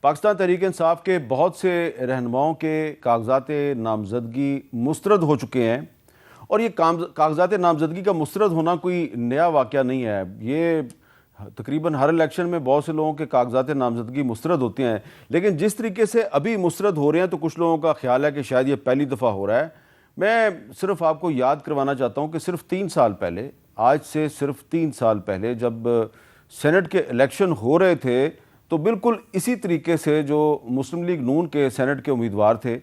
پاکستان تحریک انصاف کے بہت سے رہنماؤں کے کاغذات نامزدگی مسترد ہو چکے ہیں، اور یہ کاغذات نامزدگی کا مسترد ہونا کوئی نیا واقعہ نہیں ہے۔ یہ تقریباً ہر الیکشن میں بہت سے لوگوں کے کاغذات نامزدگی مسترد ہوتے ہیں، لیکن جس طریقے سے ابھی مسترد ہو رہے ہیں تو کچھ لوگوں کا خیال ہے کہ شاید یہ پہلی دفعہ ہو رہا ہے۔ میں صرف آپ کو یاد کروانا چاہتا ہوں کہ صرف 3 سال پہلے، آج سے صرف 3 سال پہلے جب سینٹ کے الیکشن ہو رہے تھے تو بالکل اسی طریقے سے جو مسلم لیگ نون کے سینٹ کے امیدوار تھے،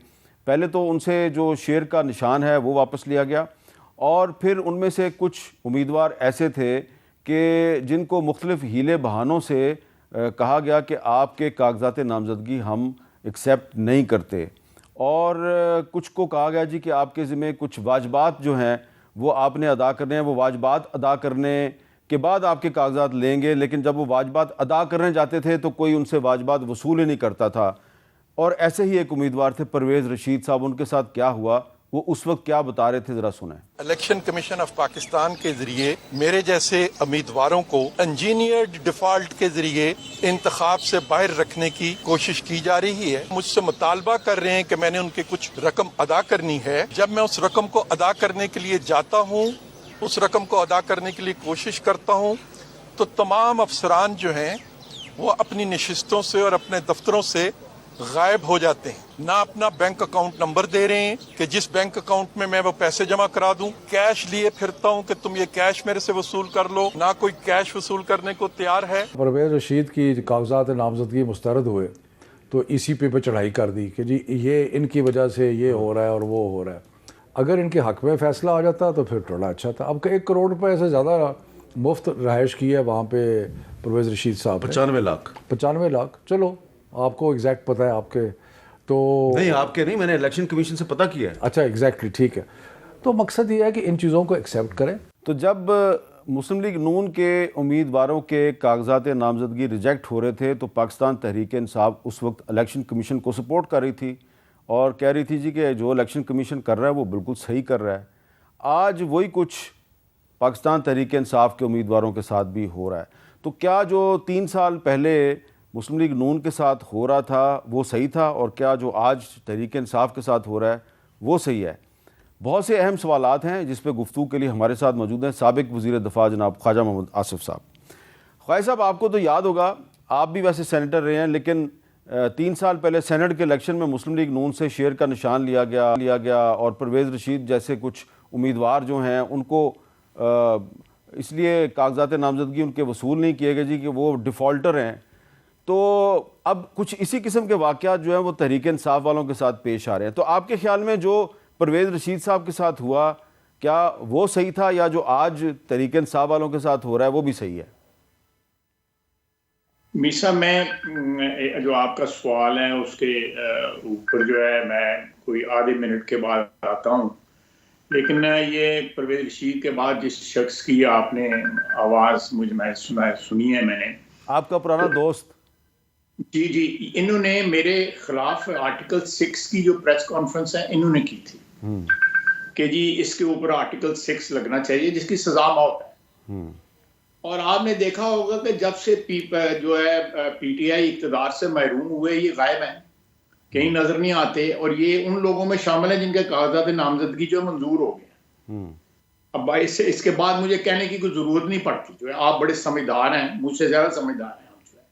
پہلے تو ان سے جو شیر کا نشان ہے وہ واپس لیا گیا، اور پھر ان میں سے کچھ امیدوار ایسے تھے کہ جن کو مختلف ہیلے بہانوں سے کہا گیا کہ آپ کے کاغذات نامزدگی ہم ایکسیپٹ نہیں کرتے، اور کچھ کو کہا گیا جی کہ آپ کے ذمہ کچھ واجبات جو ہیں وہ آپ نے ادا کرنے ہیں، وہ واجبات ادا کرنے کے بعد آپ کے کاغذات لیں گے، لیکن جب وہ واجبات ادا کرنے جاتے تھے تو کوئی ان سے واجبات وصول ہی نہیں کرتا تھا۔ اور ایسے ہی ایک امیدوار تھے پرویز رشید صاحب، ان کے ساتھ کیا ہوا وہ اس وقت کیا بتا رہے تھے، ذرا سنیں۔ الیکشن کمیشن آف پاکستان کے ذریعے میرے جیسے امیدواروں کو انجینئرڈ ڈیفالٹ کے ذریعے انتخاب سے باہر رکھنے کی کوشش کی جا رہی ہے۔ مجھ سے مطالبہ کر رہے ہیں کہ میں نے ان کی کچھ رقم ادا کرنی ہے۔ جب میں اس رقم کو ادا کرنے کے لیے جاتا ہوں، اس رقم کو ادا کرنے کے لیے کوشش کرتا ہوں، تو تمام افسران جو ہیں وہ اپنی نشستوں سے اور اپنے دفتروں سے غائب ہو جاتے ہیں، نہ اپنا بینک اکاؤنٹ نمبر دے رہے ہیں کہ جس بینک اکاؤنٹ میں وہ پیسے جمع کرا دوں، کیش لیے پھرتا ہوں کہ تم یہ کیش میرے سے وصول کر لو، نہ کوئی کیش وصول کرنے کو تیار ہے۔ پرویز رشید کی کاغذات نامزدگی مسترد ہوئے تو ای سی پہ چڑھائی کر دی کہ جی یہ ان کی وجہ سے یہ ہو رہا ہے اور وہ ہو رہا ہے۔ اگر ان کے حق میں فیصلہ آ جاتا تو پھر تھوڑا اچھا تھا۔ اب 1 کروڑ روپے سے زیادہ مفت رہائش کی ہے وہاں پہ پرویز رشید صاحب، 95 لاکھ۔ چلو آپ کو ایگزیکٹ پتہ ہے آپ کے، تو نہیں آپ کے نہیں، میں نے الیکشن کمیشن سے پتہ کیا ہے۔ اچھا ایگزیکٹلی ٹھیک ہے۔ تو مقصد یہ ہے کہ ان چیزوں کو ایکسیپٹ کریں۔ تو جب مسلم لیگ نون کے امیدواروں کے کاغذات نامزدگی ریجیکٹ ہو رہے تھے تو پاکستان تحریک انصاف اس وقت الیکشن کمیشن کو سپورٹ کر رہی تھی اور کہہ رہی تھی جی کہ جو الیکشن کمیشن کر رہا ہے وہ بالکل صحیح کر رہا ہے۔ آج وہی کچھ پاکستان تحریک انصاف کے امیدواروں کے ساتھ بھی ہو رہا ہے۔ تو کیا جو 3 سال پہلے مسلم لیگ نون کے ساتھ ہو رہا تھا وہ صحیح تھا، اور کیا جو آج تحریک انصاف کے ساتھ ہو رہا ہے وہ صحیح ہے؟ بہت سے اہم سوالات ہیں جس پہ گفتگو کے لیے ہمارے ساتھ موجود ہیں سابق وزیر دفاع جناب خواجہ محمد آصف صاحب۔ خواجہ صاحب، آپ کو تو یاد ہوگا، آپ بھی ویسے سینیٹر رہے ہیں، لیکن 3 سال پہلے سینٹ کے الیکشن میں مسلم لیگ نون سے شیر کا نشان لیا گیا اور پرویز رشید جیسے کچھ امیدوار جو ہیں ان کو اس لیے کاغذات نامزدگی ان کے وصول نہیں کیے گئے جی کہ وہ ڈیفالٹر ہیں۔ تو اب کچھ اسی قسم کے واقعات جو ہیں وہ تحریک انصاف والوں کے ساتھ پیش آ رہے ہیں۔ تو آپ کے خیال میں جو پرویز رشید صاحب کے ساتھ ہوا کیا وہ صحیح تھا، یا جو آج تحریک انصاف والوں کے ساتھ ہو رہا ہے وہ بھی صحیح ہے؟ میسا، میں جو آپ کا سوال ہے اس کے اوپر جو ہے میں کوئی آدھے منٹ کے بعد آتا ہوں، لیکن یہ پرویز رشید کے بعد جس شخص کی آپ نے آواز سنی ہے میں نے، آپ کا پرانا دوست، جی انہوں نے میرے خلاف آرٹیکل 6 کی جو پریس کانفرنس ہے انہوں نے کی تھی کہ جی اس کے اوپر آرٹیکل 6 لگنا چاہیے جس کی سزا موت ہے۔ اور آپ نے دیکھا ہوگا کہ جب سے جو ہے پی ٹی آئی اقتدار سے محروم ہوئے یہ غائب ہیں، کہیں نظر نہیں آتے، اور یہ ان لوگوں میں شامل ہیں جن کے کاغذات نامزدگی جو منظور ہو گئے۔ اب اس کے بعد مجھے کہنے کی کوئی ضرورت نہیں پڑتی، جو ہے آپ بڑے سمجھدار ہیں، مجھ سے زیادہ سمجھدار ہیں جو ہے۔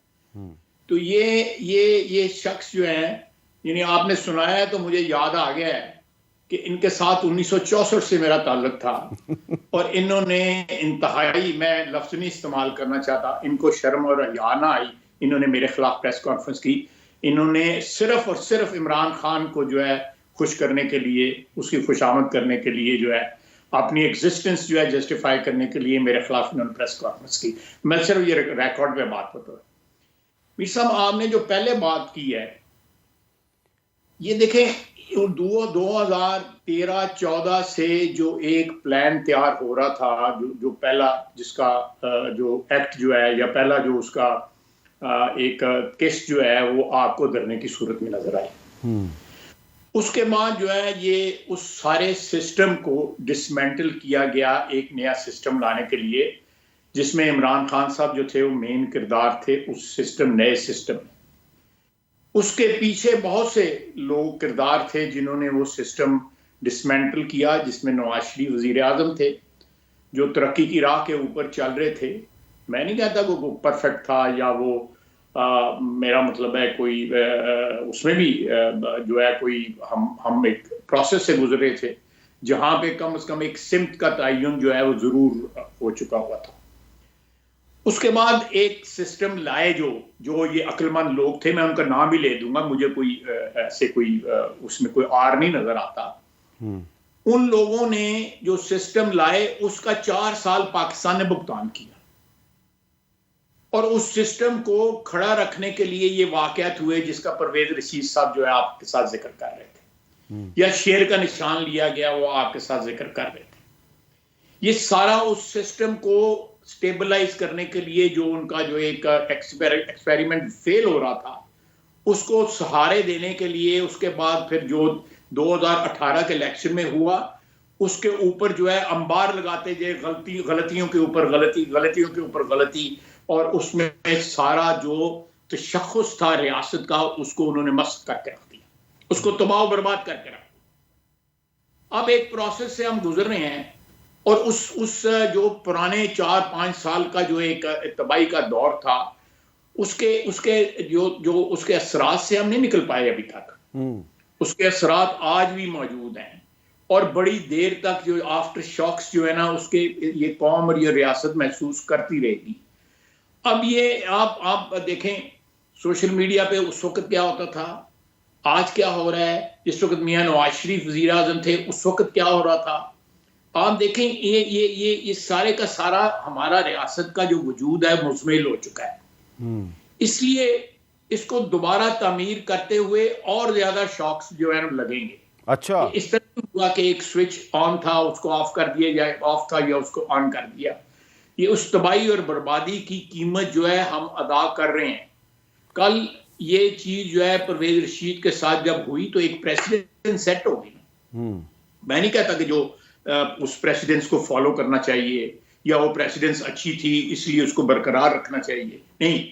تو یہ شخص جو ہے، یعنی آپ نے سنایا ہے تو مجھے یاد آ گیا ہے کہ ان کے ساتھ 1964 سے میرا تعلق تھا، اور انہوں نے انتہائی، میں لفظ نہیں استعمال کرنا چاہتا، ان کو شرم اور حیا نہ آئی، انہوں نے میرے خلاف پریس کانفرنس کی۔ انہوں نے صرف اور صرف عمران خان کو جو ہے خوش کرنے کے لیے، اس کی خوشامد کرنے کے لیے جو ہے، اپنی ایگزسٹنس جو ہے جسٹیفائی کرنے کے لیے میرے خلاف انہوں نے پریس کانفرنس کی۔ میں صرف یہ ریکارڈ پہ بات ہوتا ہے۔ میر صاحب، آپ نے جو پہلے بات کی ہے، یہ دیکھیں 2013-14 سے جو ایک پلان تیار ہو رہا تھا، جو پہلا جس کا جو ایکٹ جو ہے، یا پہلا جو اس کا ایک قسط جو ہے وہ آپ کو دھرنے کی صورت میں نظر آئی۔ اس کے بعد جو ہے یہ اس سارے سسٹم کو ڈسمینٹل کیا گیا ایک نیا سسٹم لانے کے لیے، جس میں عمران خان صاحب جو تھے وہ مین کردار تھے اس سسٹم، نئے سسٹم میں۔ اس کے پیچھے بہت سے لوگ کردار تھے جنہوں نے وہ سسٹم ڈسمینٹل کیا، جس میں نواز شریف وزیر اعظم تھے جو ترقی کی راہ کے اوپر چل رہے تھے. میں نہیں کہتا کہ وہ پرفیکٹ تھا یا وہ میرا مطلب ہے کوئی اس میں بھی جو ہے کوئی ہم ایک پروسیس سے گزرے تھے جہاں پہ کم از کم ایک سمت کا تعین جو ہے وہ ضرور ہو چکا ہوا تھا. اس کے بعد ایک سسٹم لائے جو یہ عقل مند لوگ تھے، میں ان کا نام بھی لے دوں گا، مجھے کوئی ایسے کوئی اس میں کوئی آر نہیں نظر آتا. ان لوگوں نے جو سسٹم لائے اس کا 4 سال پاکستان نے بھگتان کیا، اور اس سسٹم کو کھڑا رکھنے کے لیے یہ واقعات ہوئے جس کا پرویز رشید صاحب جو ہے آپ کے ساتھ ذکر کر رہے تھے، یا شیر کا نشان لیا گیا وہ آپ کے ساتھ ذکر کر رہے تھے. یہ سارا اس سسٹم کو سٹیبلائز کرنے کے لیے جو ان کا جو ایک ایکسپیریمنٹ فیل ہو رہا تھا اس کو سہارے دینے کے لیے، اس کے بعد پھر جو 2018 کے الیکشن میں ہوا اس کے اوپر جو ہے انبار لگاتے گئے، غلطیوں کے اوپر غلطی، اور اس میں سارا جو تشخص تھا ریاست کا اس کو انہوں نے مسخ کر کے رکھ دیا، اس کو تباہ و برباد کر کے رکھ دیا. اب ایک پروسیس سے ہم گزر رہے ہیں، اور اس جو پرانے 4-5 سال کا جو ایک تباہی کا دور تھا اس کے جو اس کے اثرات سے ہم نہیں نکل پائے ابھی تک. اس کے اثرات آج بھی موجود ہیں، اور بڑی دیر تک جو آفٹر شاکس جو ہے نا اس کے یہ قوم اور یہ ریاست محسوس کرتی رہے گی. اب یہ آپ دیکھیں سوشل میڈیا پہ اس وقت کیا ہوتا تھا، آج کیا ہو رہا ہے. جس وقت میاں نواز شریف وزیر اعظم تھے اس وقت کیا ہو رہا تھا. آپ دیکھیں یہ سارے کا سارا ہمارا ریاست کا جو وجود ہے مزمل ہو چکا ہے. اس لیے اس کو دوبارہ تعمیر کرتے ہوئے اور زیادہ شاکس جو ہے لگیں گے. اچھا، اس طرح ہوا کہ ایک سوئچ آن تھا اس کو آف کر دیا جائے، آف تھا یا اس کو آن کر دیا. یہ اس تباہی اور بربادی کی قیمت جو ہے ہم ادا کر رہے ہیں. کل یہ چیز جو ہے پرویز رشید کے ساتھ جب ہوئی تو ایک پریسیڈنٹ سیٹ ہو گئی. میں نہیں کہتا کہ جو اس پریسیڈنس کو فالو کرنا چاہیے یا وہ پریسیڈنس اچھی تھی اس لیے اس کو برقرار رکھنا چاہیے، نہیں.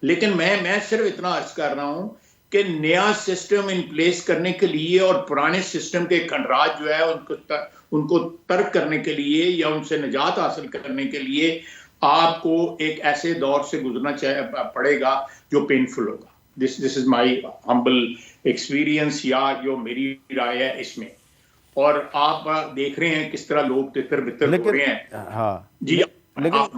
لیکن میں صرف اتنا عرض کر رہا ہوں کہ نیا سسٹم ان پلیس کرنے کے لیے اور پرانے سسٹم کے کھنڈرات جو ہے ان کو ترک کرنے کے لیے یا ان سے نجات حاصل کرنے کے لیے آپ کو ایک ایسے دور سے گزرنا پڑے گا جو پینفل ہوگا. دس از مائی ہمبل ایکسپیرینس یا جو میری رائے ہے اس میں. اور آپ دیکھ رہے ہیں کس طرح لوگ تتر بتر ہو رہے ہیں. ہاں جی لیکن